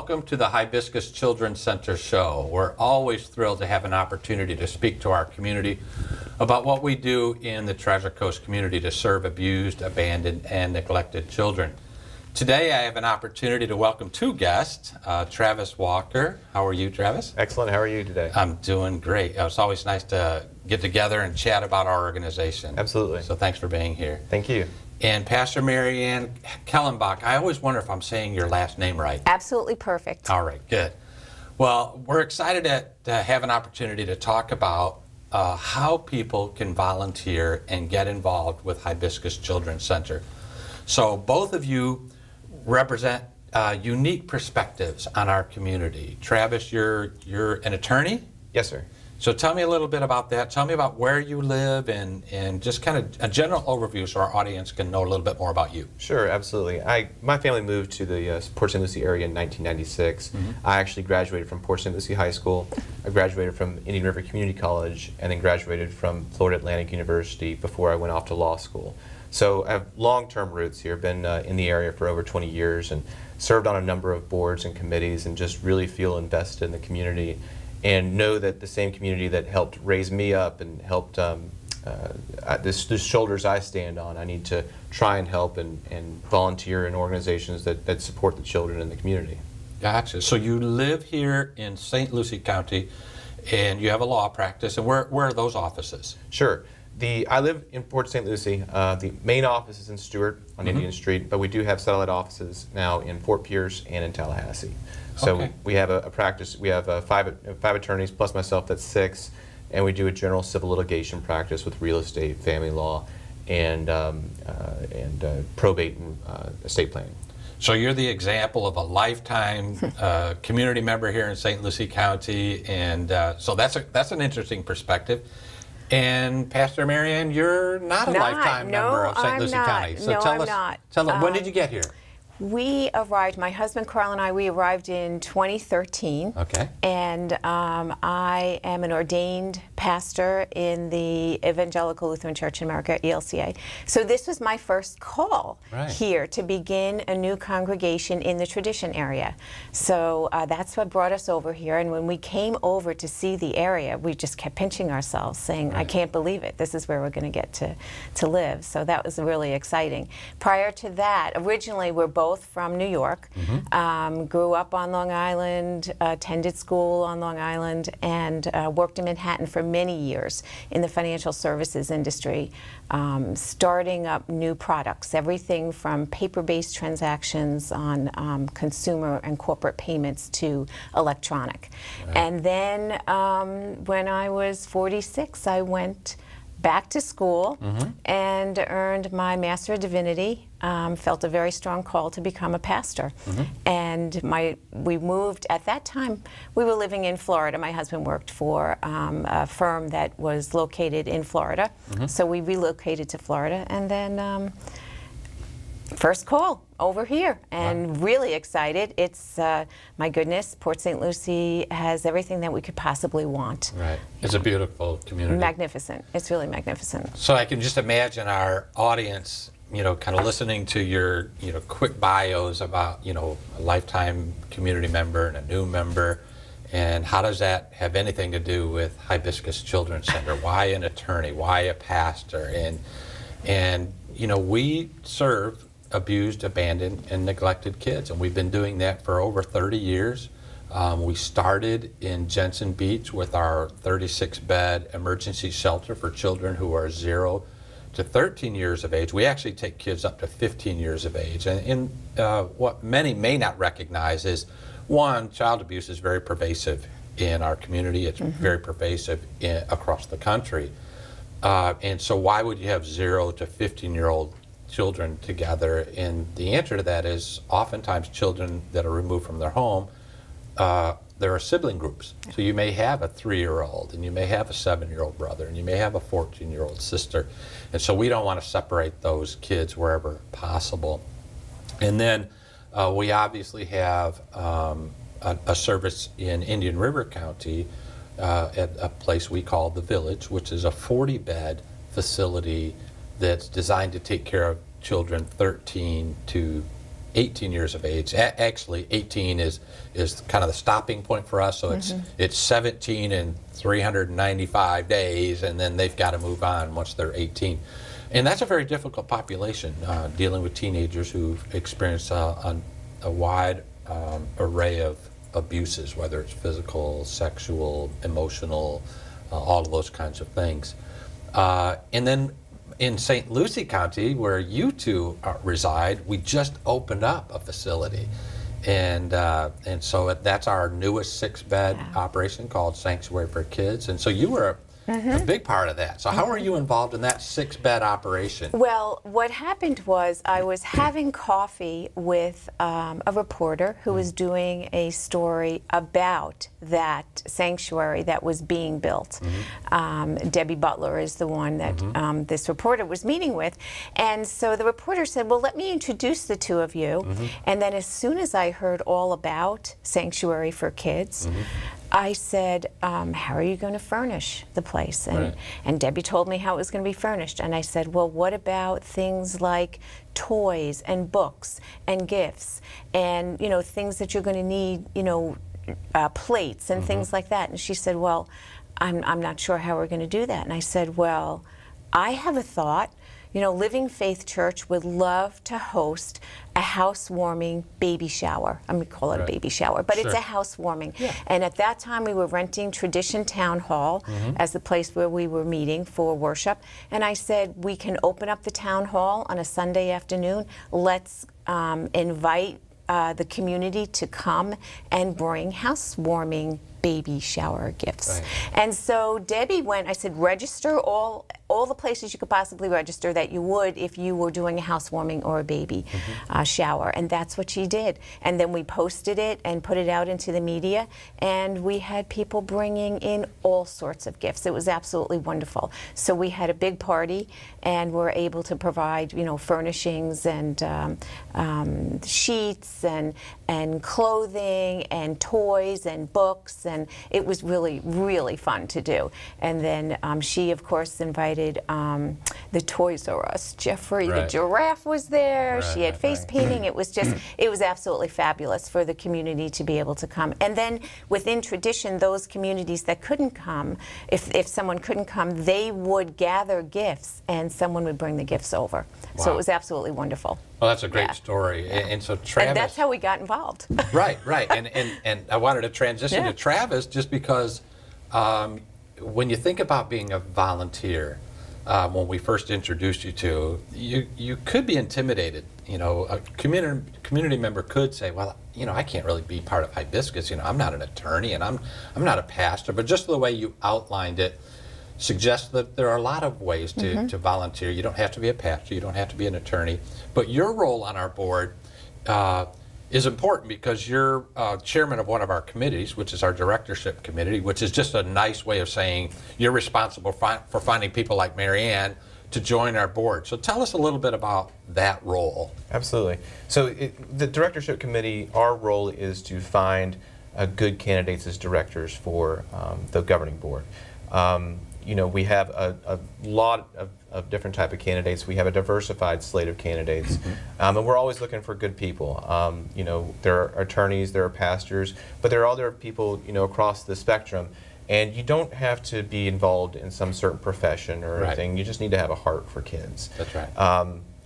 welcome to the Hibiscus Children's Center show. We're always thrilled to have an opportunity to speak to our community about what we do in the Treasure Coast community to serve abused, abandoned, and neglected children. Today I have an opportunity to welcome two guests, Travis Walker. How are you, Travis? Excellent. How are you today? I'm doing great. It's always nice to get together and chat about our organization. Absolutely. So thanks for being here. Thank you. And Pastor Maryanne Kehlenbach, I always wonder if I'm saying your last name right. Absolutely perfect. All right, good. Well, we're excited to have an opportunity to talk about how people can volunteer and get involved with Hibiscus Children's Center. So both of you represent unique perspectives on our community. Travis, you're an attorney? Yes, sir. So tell me a little bit about that. Tell me about where you live and just kind of a general overview so our audience can know a little bit more about you. Sure, absolutely. My family moved to the Port St. Lucie area in 1996. Mm-hmm. I actually graduated from Port St. Lucie High School. I graduated from Indian River Community College and then graduated from Florida Atlantic University before I went off to law school. So I have long-term roots here, been in the area for over 20 years and served on a number of boards and committees and just really feel invested in the community and know that the same community that helped raise me up and helped the shoulders I stand on, I need to try and help and volunteer in organizations that support the children in the community. Gotcha. So you live here in St. Lucie County and you have a law practice, and where are those offices? Sure. I live in Port St. Lucie. The main office is in Stewart on Indian Street, but we do have satellite offices now in Fort Pierce and in Tallahassee. So Okay. we have a practice. We have five attorneys plus myself. That's 6, and we do a general civil litigation practice with real estate, family law, and probate and estate planning. So you're the example of a lifetime community member here in St. Lucie County, and so that's an interesting perspective. And Pastor Maryanne, you're not a lifetime member of St. Lucie County. So I'm not. Tell us, when did you get here? We arrived, my husband Carl and I, we arrived in 2013. Okay. And I am an ordained pastor in the Evangelical Lutheran Church in America, ELCA. So this was my first call here to begin a new congregation in the tradition area. So that's what brought us over here. And when we came over to see the area, we just kept pinching ourselves, saying, I can't believe it. This is where we're going to get to live. So that was really exciting. Prior to that, originally we're both from New York, grew up on Long Island, attended school on Long Island, and worked in Manhattan for many years in the financial services industry, starting up new products, everything from paper-based transactions on consumer and corporate payments to electronic. And then when I was 46, I went back to school and earned my Master of Divinity. Felt a very strong call to become a pastor. And we moved, at that time, we were living in Florida. My husband worked for a firm that was located in Florida. So we relocated to Florida, and then first call over here, and really excited. It's, my goodness, Port St. Lucie has everything that we could possibly want. Right. It's a beautiful community. Magnificent. It's really magnificent. So I can just imagine our audience, kind of listening to your, quick bios about, a lifetime community member and a new member, and how does that have anything to do with Hibiscus Children's Center? Why an attorney? Why a pastor? And we serve abused, abandoned, and neglected kids, and we've been doing that for over 30 years. We started in Jensen Beach with our 36-bed emergency shelter for children who are 0 to 13 years of age. We actually take kids up to 15 years of age. And what many may not recognize is, one, child abuse is very pervasive in our community. It's very pervasive across the country. And so why would you have 0 to 15-year-old children together? And the answer to that is oftentimes children that are removed from their home, there are sibling groups. So you may have a 3-year-old, and you may have a 7-year-old brother, and you may have a 14-year-old sister. And so we don't want to separate those kids wherever possible. And then we obviously have a service in Indian River County at a place we call The Village, which is a 40-bed facility that's designed to take care of children 13 to 18 years of age. Actually, 18 is kind of the stopping point for us. So it's 17 and 395 days, and then they've got to move on once they're 18. And that's a very difficult population, dealing with teenagers who've experienced a wide array of abuses, whether it's physical, sexual, emotional, all of those kinds of things. And then in St. Lucie County, where you two reside, we just opened up a facility. And so that's our newest 6-bed operation called Sanctuary for Kids. And so you were a big part of that. So how were you involved in that 6-bed operation? Well, what happened was I was having coffee with a reporter who was doing a story about that sanctuary that was being built. Debbie Butler is the one that this reporter was meeting with. And so the reporter said, well, let me introduce the two of you. And then as soon as I heard all about Sanctuary for Kids, I said, how are you going to furnish the place? And Debbie told me how it was going to be furnished. And I said, well, what about things like toys and books and gifts and, you know, things that you're going to need, you know, plates and things like that. And she said, well, I'm not sure how we're going to do that. And I said, well, I have a thought. You know, Living Faith Church would love to host a housewarming baby shower. I'm going to call it a baby shower, but it's a housewarming. And at that time, we were renting Tradition Town Hall as the place where we were meeting for worship. And I said, we can open up the town hall on a Sunday afternoon. Let's invite the community to come and bring housewarming baby shower gifts. And so Debbie went, I said, register all the places you could possibly register that you would if you were doing a housewarming or a baby shower. And that's what she did. And then we posted it and put it out into the media, and we had people bringing in all sorts of gifts. It was absolutely wonderful. So we had a big party, and were able to provide, you know, furnishings and sheets and clothing and toys and books, and it was really, really fun to do. And then she, of course, invited the Toys R Us. Jeffrey the giraffe was there. She had face painting. It was just, it was absolutely fabulous for the community to be able to come. And then within Tradition, those communities that couldn't come, if someone couldn't come, they would gather gifts and someone would bring the gifts over. So it was absolutely wonderful. Well, that's a great story. And so Travis... And that's how we got involved. Right. And I wanted to transition to Travis just because when you think about being a volunteer, when we first introduced you to, you could be intimidated. You know, a community member could say, well, you know, I can't really be part of Hibiscus. You know, I'm not an attorney and I'm not a pastor. But just the way you outlined it suggests that there are a lot of ways to volunteer. You don't have to be a pastor. You don't have to be an attorney. But your role on our board is important because you're chairman of one of our committees, which is our directorship committee, which is just a nice way of saying you're responsible for finding people like Maryanne to join our board. So tell us a little bit about that role. Absolutely. So the directorship committee, our role is to find good candidates as directors for the governing board. You know, we have a lot of different type of candidates. We have a diversified slate of candidates, and we're always looking for good people. You know, there are attorneys, there are pastors, but there are other people, you know, across the spectrum. And you don't have to be involved in some certain profession or anything. You just need to have a heart for kids. That's right.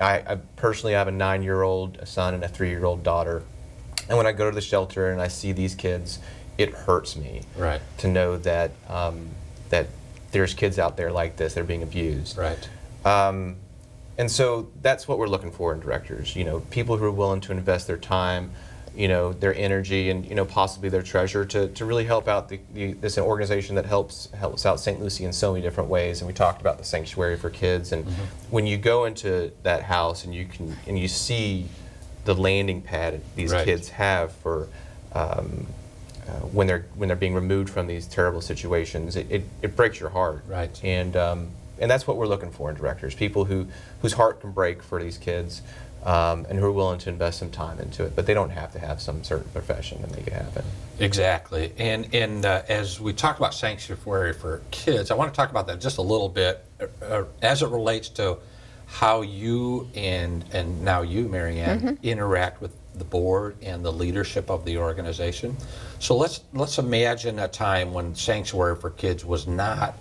I personally have a 9-year-old son and a 3-year-old daughter, and when I go to the shelter and I see these kids, it hurts me to know that that there's kids out there like this that are being abused. And so that's what we're looking for in directors. You know, people who are willing to invest their time, you know, their energy, and, you know, possibly their treasure to really help out this organization that helps out St. Lucie in so many different ways. And we talked about the Sanctuary for Kids. And when you go into that house and you see the landing pad these kids have for when they're being removed from these terrible situations, it breaks your heart. And that's what we're looking for in directors: people whose heart can break for these kids. And who are willing to invest some time into it, but they don't have to have some certain profession to make it happen. Exactly. And as we talk about Sanctuary for Kids, I want to talk about that just a little bit as it relates to how you and now you, Maryanne, interact with the board and the leadership of the organization. So let's imagine a time when Sanctuary for Kids was not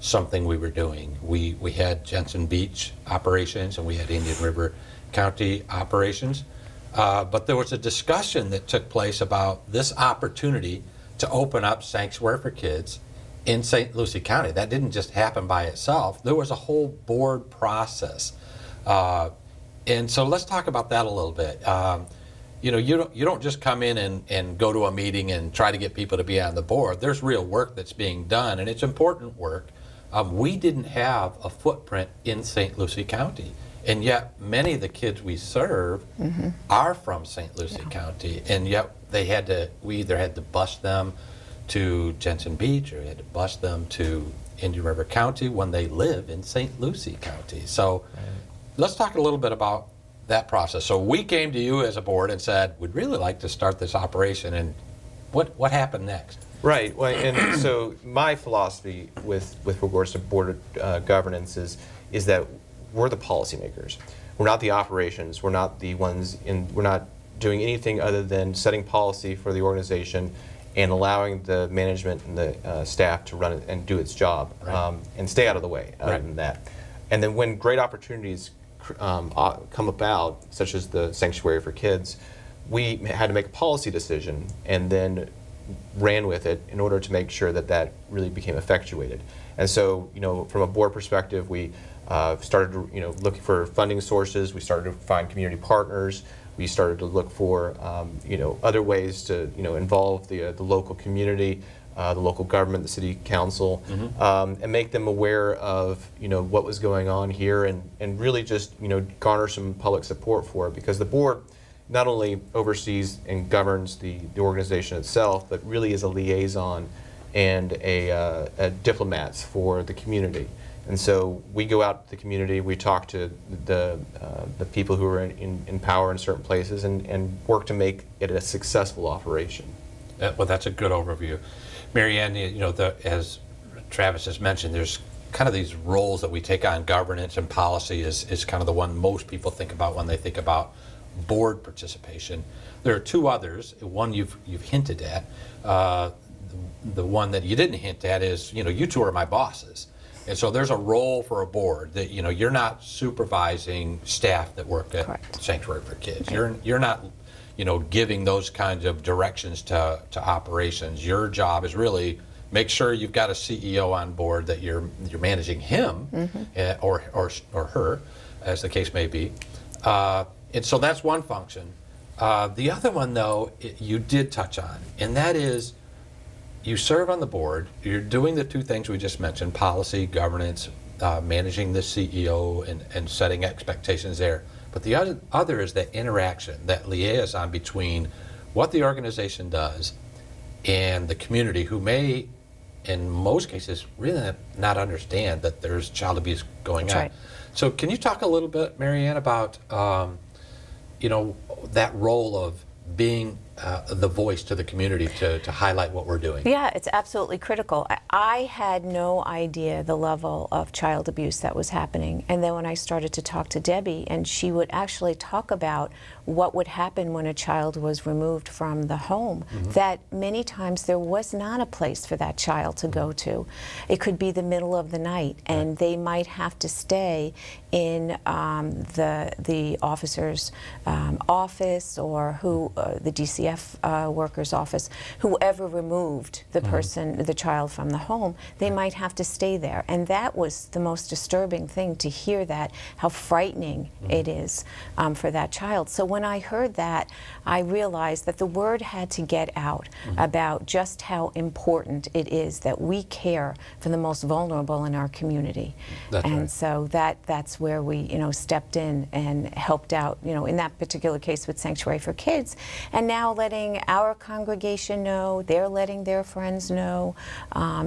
something we were doing. We had Jensen Beach operations and we had Indian River County operations, but there was a discussion that took place about this opportunity to open up Sanctuary for Kids in St. Lucie County. That didn't just happen by itself. There was a whole board process. And so let's talk about that a little bit. You don't just come in and go to a meeting and try to get people to be on the board. There's real work that's being done, and it's important work. We didn't have a footprint in St. Lucie County, and yet many of the kids we serve are from St. Lucie County, and yet we either had to bus them to Jensen Beach or we had to bus them to Indian River County when they live in St. Lucie County. So let's talk a little bit about that process. So we came to you as a board and said, we'd really like to start this operation, and what happened next? Right. Well, and so my philosophy with regards to board governance is that we're the policymakers. We're not the operations. We're not the ones we're not doing anything other than setting policy for the organization and allowing the management and the staff to run it and do its job, and stay out of the way other than that. And then when great opportunities come about, such as the Sanctuary for Kids, we had to make a policy decision and then ran with it in order to make sure that really became effectuated. And so, from a board perspective, we started looking for funding sources. We started to find community partners. We started to look for other ways to involve the local community, the local government, the city council, and make them aware of what was going on here, and really just garner some public support for it, because the board not only oversees and governs the organization itself, but really is a liaison and a diplomat for the community. And so we go out to the community, we talk to the people who are in power in certain places, and work to make it a successful operation. Well, that's a good overview. Maryanne, as Travis has mentioned, there's kind of these roles that we take on. Governance and policy is kind of the one most people think about when they think about board participation. There are two others. One you've hinted at. The one that you didn't hint at is, you two are my bosses. And so there's a role for a board that, you're not supervising staff that work at Sanctuary for Kids. You're not, giving those kinds of directions to operations. Your job is really make sure you've got a CEO on board, that you're managing him or her, as the case may be. And so that's one function. The other one, though, you did touch on, and that is you serve on the board. You're doing the two things we just mentioned: policy, governance, managing the CEO, and setting expectations there. But the other is that interaction, that liaison between what the organization does and the community, who may, in most cases, really not understand that there's child abuse going on. Right. So can you talk a little bit, Maryanne, about that role of being the voice to the community to highlight what we're doing? Yeah, it's absolutely critical. I had no idea the level of child abuse that was happening. And then when I started to talk to Debbie, and she would actually talk about what would happen when a child was removed from the home, that many times there was not a place for that child to go to. It could be the middle of the night, and they might have to stay in the officer's office, or the DCF worker's office. Whoever removed the person, the child, from the home, they might have to stay there. And that was the most disturbing thing, to hear that, how frightening it is for that child. So when I heard that, I realized that the word had to get out about just how important it is that we care for the most vulnerable in our community. That's and right. so that's where we stepped in and helped out, in that particular case with Sanctuary for Kids, and now letting our congregation know, they're letting their friends know,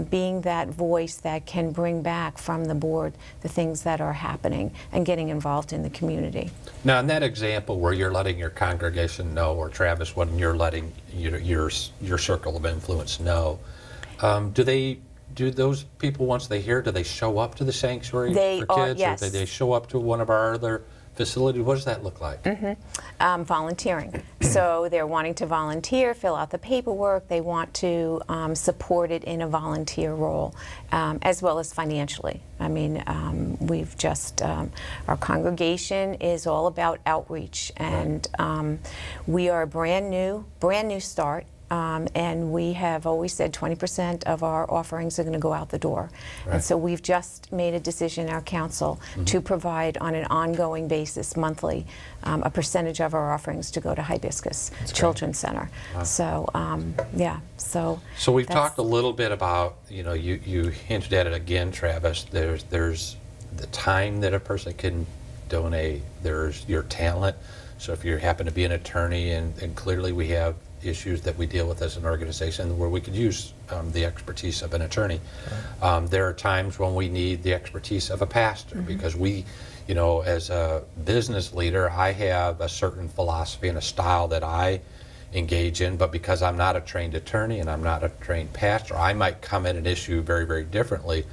being that voice that can bring back from the board the things that are happening and getting involved in the community. Now, in that example where you're letting your congregation know, or Travis, when you're letting your circle of influence know, do they do those people, once they hear, do they show up to the sanctuary They for are, kids? yes. Or do they show up to one of our other facilities? What does that look like? Volunteering. So they're wanting to volunteer, fill out the paperwork. They want to support it in a volunteer role, as well as financially. I mean, we've just, our congregation is all about outreach, and we are a brand new start. And we have always said 20% of our offerings are going to go out the door. Right. And so we've just made a decision, our council, to provide on an ongoing basis, monthly, a percentage of our offerings to go to Hibiscus Children's Center. Wow. So, yeah, so. So we've that's- talked a little bit about, you hinted at it again, Travis, there's the time that a person can donate, there's your talent. So if you happen to be an attorney, and clearly we have issues that we deal with as an organization where we could use the expertise of an attorney. Right. There are times when we need the expertise of a pastor, because we, as a business leader, I have a certain philosophy and a style that I engage in, but because I'm not a trained attorney and I'm not a trained pastor, I might come at an issue very, very differently.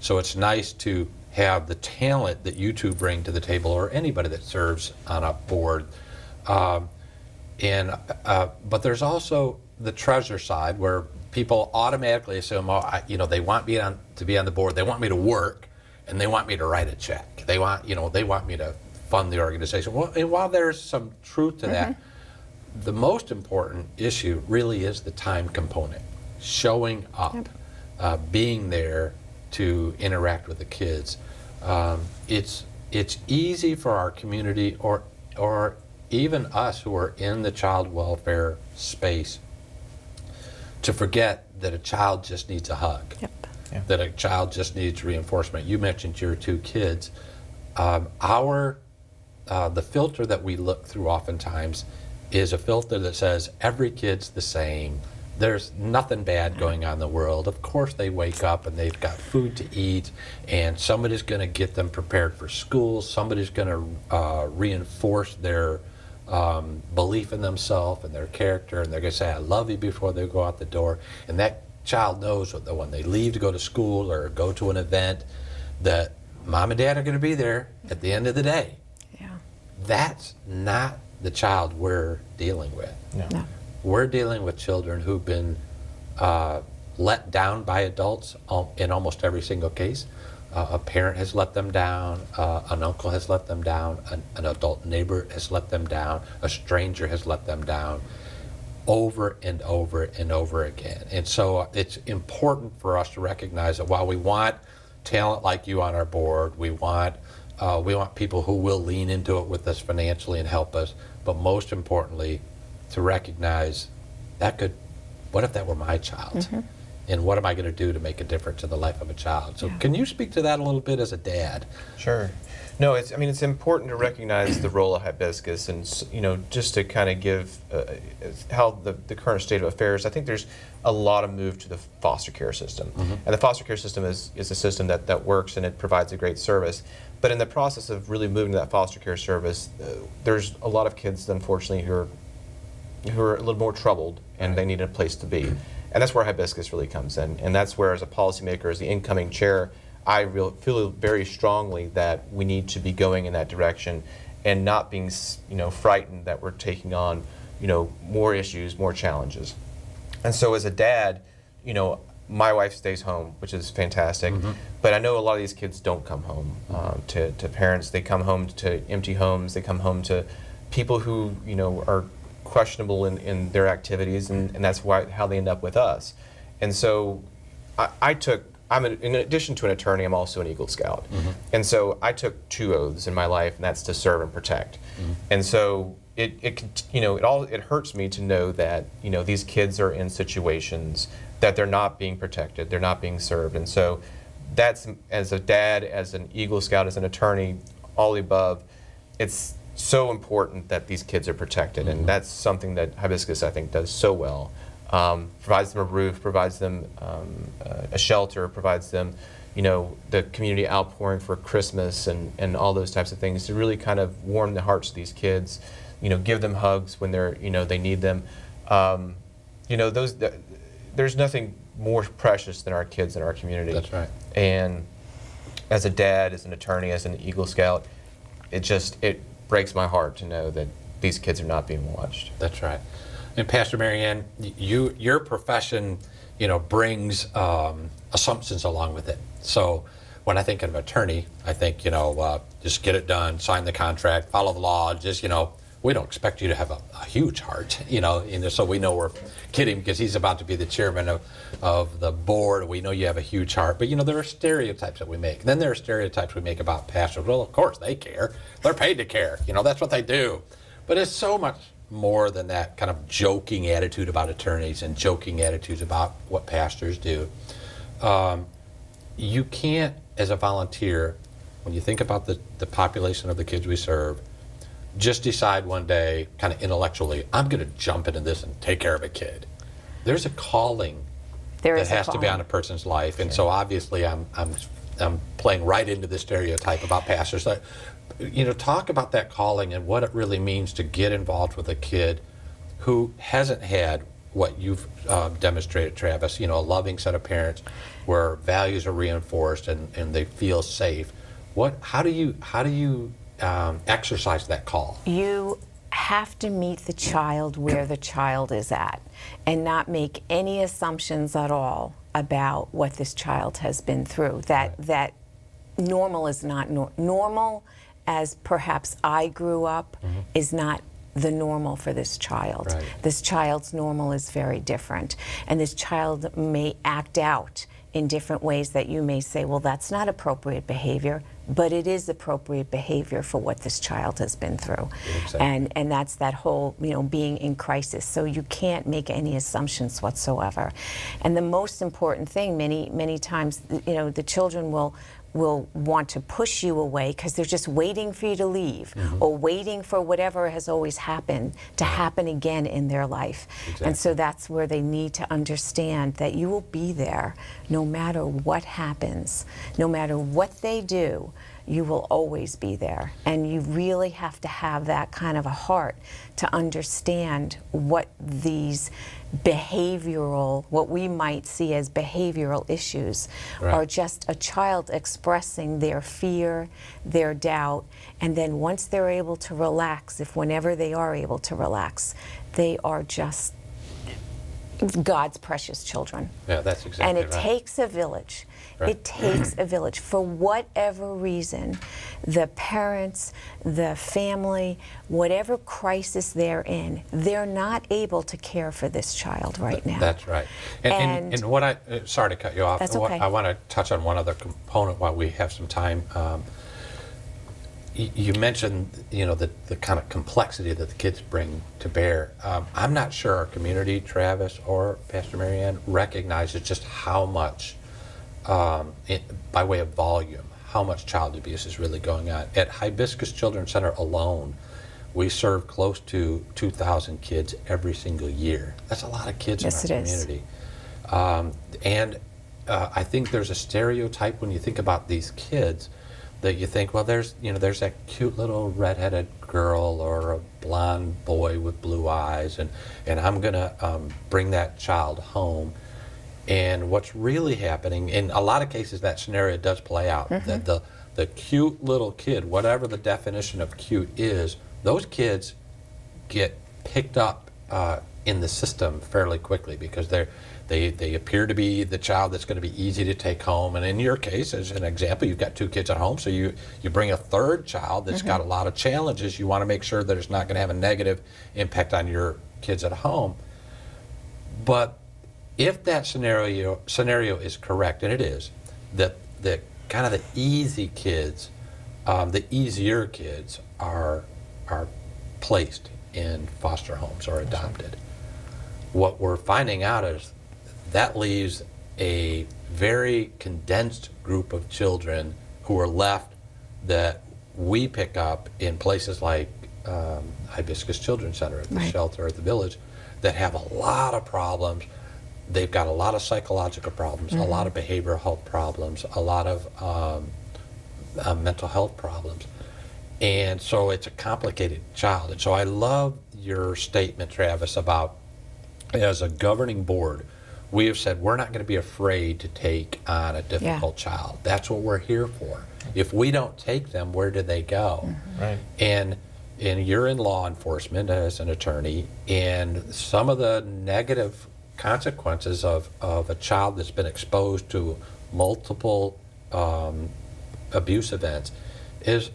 So it's nice to have the talent that you two bring to the table, or anybody that serves on a board. But there's also the treasure side, where people automatically assume, they want me to be on the board, they want me to work, and they want me to write a check. They want me to fund the organization. Well, and while there's some truth to that, the most important issue really is the time component. Showing up, being there to interact with the kids. It's easy for our community, or even us who are in the child welfare space, to forget that a child just needs a hug. Yep. Yeah. That a child just needs reinforcement. You mentioned your two kids. The filter that we look through oftentimes is a filter that says every kid's the same. There's nothing bad going on in the world. Of course they wake up and they've got food to eat, and somebody's going to get them prepared for school. Somebody's going to reinforce their belief in themselves and their character, and they're going to say, I love you, before they go out the door. And that child knows that when they leave to go to school or go to an event, that mom and dad are going to be there at the end of the day. Yeah. That's not the child we're dealing with. No. We're dealing with children who've been let down by adults in almost every single case. A parent has let them down, an uncle has let them down, an adult neighbor has let them down, a stranger has let them down, over and over and over again. And so it's important for us to recognize that while we want talent like you on our board, we want people who will lean into it with us financially and help us, but most importantly, to recognize what if that were my child? And what am I going to do to make a difference in the life of a child? So can you speak to that a little bit as a dad? Sure. No, it's important to recognize the role of Hibiscus, and just to kind of give how the current state of affairs. I think there's a lot of move to the foster care system, and the foster care system is a system that works, and it provides a great service. But in the process of really moving to that foster care service, there's a lot of kids, unfortunately, who are a little more troubled, and they need a place to be. And that's where Hibiscus really comes in. And that's where, as a policymaker, as the incoming chair, I feel very strongly that we need to be going in that direction, and not being frightened that we're taking on more issues, more challenges. And so as a dad, my wife stays home, which is fantastic. But I know a lot of these kids don't come home to parents. They come home to empty homes. They come home to people who are questionable in their activities, and that's how they end up with us. And so in addition to an attorney, I'm also an Eagle Scout. And so I took 2 oaths in my life, and that's to serve and protect. And so it hurts me to know that these kids are in situations that they're not being protected, they're not being served. And so that's, as a dad, as an Eagle Scout, as an attorney, all the above, it's so important that these kids are protected, and that's something that Hibiscus, I think, does so well. Provides them a roof, provides them a shelter, provides them, the community outpouring for Christmas and all those types of things to really kind of warm the hearts of these kids. Give them hugs when they need them. there's nothing more precious than our kids in our community. That's right. And as a dad, as an attorney, as an Eagle Scout, it breaks my heart to know that these kids are not being watched. That's right. And Pastor Maryanne, your profession, brings assumptions along with it. So when I think of an attorney, I think, just get it done, sign the contract, follow the law, just, we don't expect you to have a huge heart, so we know we're kidding because he's about to be the chairman of the board. We know you have a huge heart, but there are stereotypes that we make. Then there are stereotypes we make about pastors. Well, of course they care. They're paid to care. That's what they do. But it's so much more than that kind of joking attitude about attorneys and joking attitudes about what pastors do. You can't, as a volunteer, when you think about the population of the kids we serve, just decide one day, kind of intellectually, I'm going to jump into this and take care of a kid. There's a calling that has to be on a person's life, and so obviously I'm playing right into the stereotype about pastors. Talk about that calling and what it really means to get involved with a kid who hasn't had what you've demonstrated, Travis. A loving set of parents where values are reinforced and they feel safe. How do you exercise that call? You have to meet the child where the child is at and not make any assumptions at all about what this child has been through. That normal is not normal as perhaps I grew up is not the normal for this child. Right. This child's normal is very different, and this child may act out in different ways that you may say, well, that's not appropriate behavior, but it is appropriate behavior for what this child has been through. Exactly. And that's that whole, being in crisis. So you can't make any assumptions whatsoever. And the most important thing, many times, the children will want to push you away because they're just waiting for you to leave or waiting for whatever has always happened to happen again in their life. Exactly. And so that's where they need to understand that you will be there no matter what happens, no matter what they do. You will always be there. And you really have to have that kind of a heart to understand what these what we might see as behavioral issues are just a child expressing their fear, their doubt, and then once they're able to relax, whenever they are able to relax, they are just God's precious children. Yeah, that's exactly right. And it takes a village. Right. It takes a village. For whatever reason, the parents, the family, whatever crisis they're in, they're not able to care for this child right now. That's right. And what sorry to cut you off. That's okay. I want to touch on one other component while we have some time. You mentioned, the kind of complexity that the kids bring to bear. I'm not sure our community, Travis or Pastor Maryanne, recognizes just how much, by way of volume, how much child abuse is really going on. At Hibiscus Children's Center alone, we serve close to 2,000 kids every single year. That's a lot of kids in our community. I think there's a stereotype when you think about these kids that you think, well, there's that cute little redheaded girl or a blonde boy with blue eyes, and I'm gonna bring that child home. And what's really happening, in a lot of cases, that scenario does play out. That the cute little kid, whatever the definition of cute is, those kids get picked up in the system fairly quickly because they appear to be the child that's going to be easy to take home. And in your case, as an example, you've got 2 kids at home, so you bring a third child that's got a lot of challenges. You want to make sure that it's not going to have a negative impact on your kids at home. But if that scenario is correct, and it is, that the kind of the easy kids, the easier kids are placed in foster homes or adopted. What we're finding out is that leaves a very condensed group of children who are left that we pick up in places like Hibiscus Children's Center, at the shelter, at the village, that have a lot of problems. They've got a lot of psychological problems, a lot of behavioral health problems, a lot of mental health problems. And so it's a complicated child. And so I love your statement, Travis, about as a governing board, we have said we're not going to be afraid to take on a difficult child. That's what we're here for. If we don't take them, where do they go? Right. And you're in law enforcement as an attorney, and some of the negative consequences of a child that's been exposed to multiple abuse events is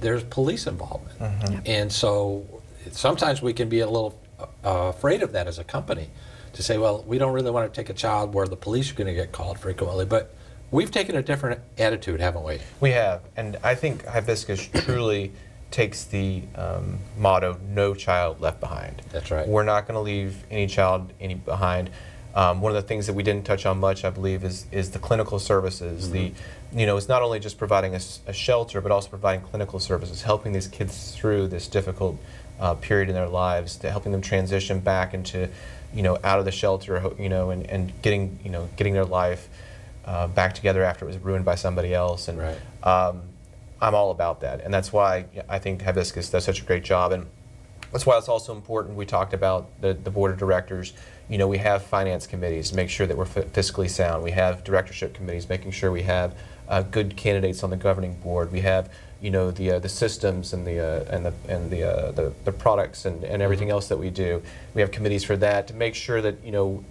there's police involvement. And so sometimes we can be a little afraid of that as a company, to say, well, we don't really want to take a child where the police are going to get called frequently. But we've taken a different attitude, haven't we? We have, and I think Hibiscus truly takes the motto, no child left behind. That's right. We're not going to leave any child behind. One of the things that we didn't touch on much, I believe, is the clinical services. It's not only just providing a shelter, but also providing clinical services, helping these kids through this difficult period in their lives, to helping them transition back into, out of the shelter, and getting their life back together after it was ruined by somebody else. And Right. I'm all about that, and that's why I think Hibiscus does such a great job, and that's why it's also important. We talked about the board of directors. We have finance committees to make sure that we're fiscally sound. We have directorship committees, making sure we have good candidates on the governing board. We have the systems and the products and everything else that we do. We have committees for that to make sure that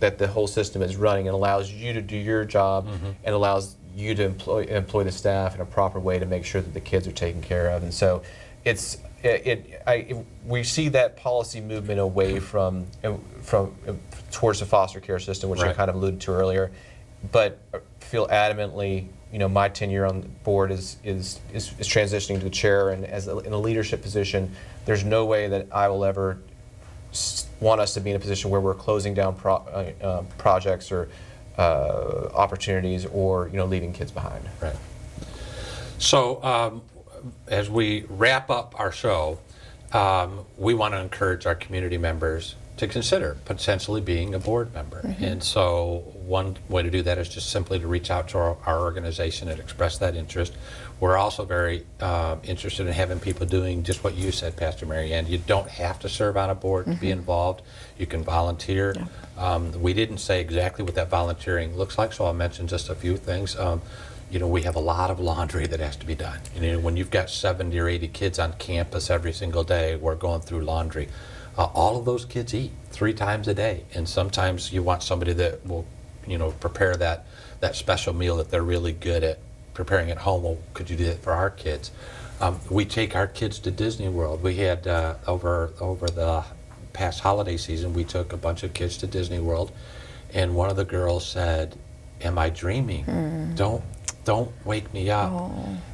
that the whole system is running and allows you to do your job and allows you to employ the staff in a proper way to make sure that the kids are taken care of. And so we see that policy movement away from towards the foster care system, which I Right. kind of alluded to earlier, but feel adamantly, my tenure on the board is transitioning to the chair, and in a leadership position, there's no way that I will ever want us to be in a position where we're closing down projects or opportunities, or leaving kids behind. Right. So as we wrap up our show, we want to encourage our community members to consider potentially being a board member. And so one way to do that is just simply to reach out to our organization and express that interest. We're also very interested in having people doing just what you said, Pastor Maryanne. You don't have to serve on a board to be involved. You can volunteer. We didn't say exactly what that volunteering looks like, so I'll mention just a few things. We have a lot of laundry that has to be done. When you've got 70 or 80 kids on campus every single day, we're going through laundry. All of those kids eat 3 times a day, and sometimes you want somebody that will, prepare that special meal that they're really good at preparing at home. Well, could you do that for our kids? We take our kids to Disney World. We had over the past holiday season, we took a bunch of kids to Disney World, and one of the girls said, "Am I dreaming? Don't wake me up."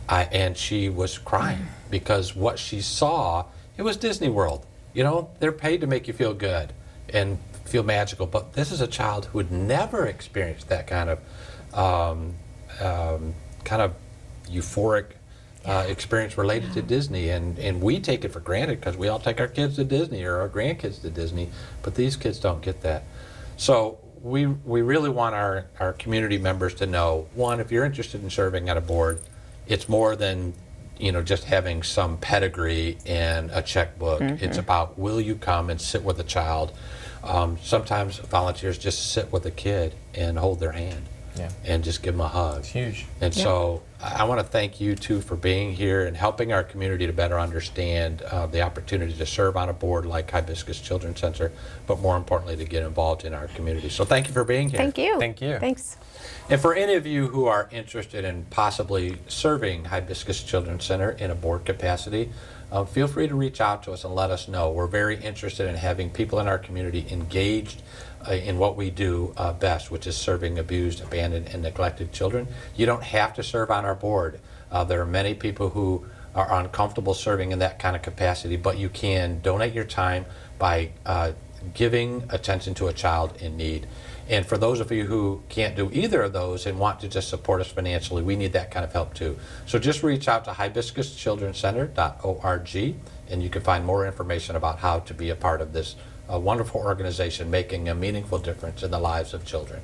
And she was crying because what she saw, it was Disney World. They're paid to make you feel good and feel magical, but this is a child who had never experienced that kind of euphoric experience related to Disney, and we take it for granted because we all take our kids to Disney or our grandkids to Disney, but these kids don't get that. So we really want our community members to know, one, if you're interested in serving on a board, it's more than just having some pedigree and a checkbook. It's about, will you come and sit with a child? Sometimes volunteers just sit with a kid and hold their hand and just give them a hug. It's huge. And so I want to thank you two for being here and helping our community to better understand the opportunity to serve on a board like Hibiscus Children's Center, but more importantly, to get involved in our community. So thank you for being here. Thank you. Thank you. Thanks. And for any of you who are interested in possibly serving Hibiscus Children's Center in a board capacity, feel free to reach out to us and let us know. We're very interested in having people in our community engaged in what we do best, which is serving abused, abandoned, and neglected children. You don't have to serve on our board. There are many people who are uncomfortable serving in that kind of capacity, but you can donate your time by giving attention to a child in need. And for those of you who can't do either of those and want to just support us financially, we need that kind of help too. So just reach out to hibiscuschildrencenter.org, and you can find more information about how to be a part of this wonderful organization making a meaningful difference in the lives of children.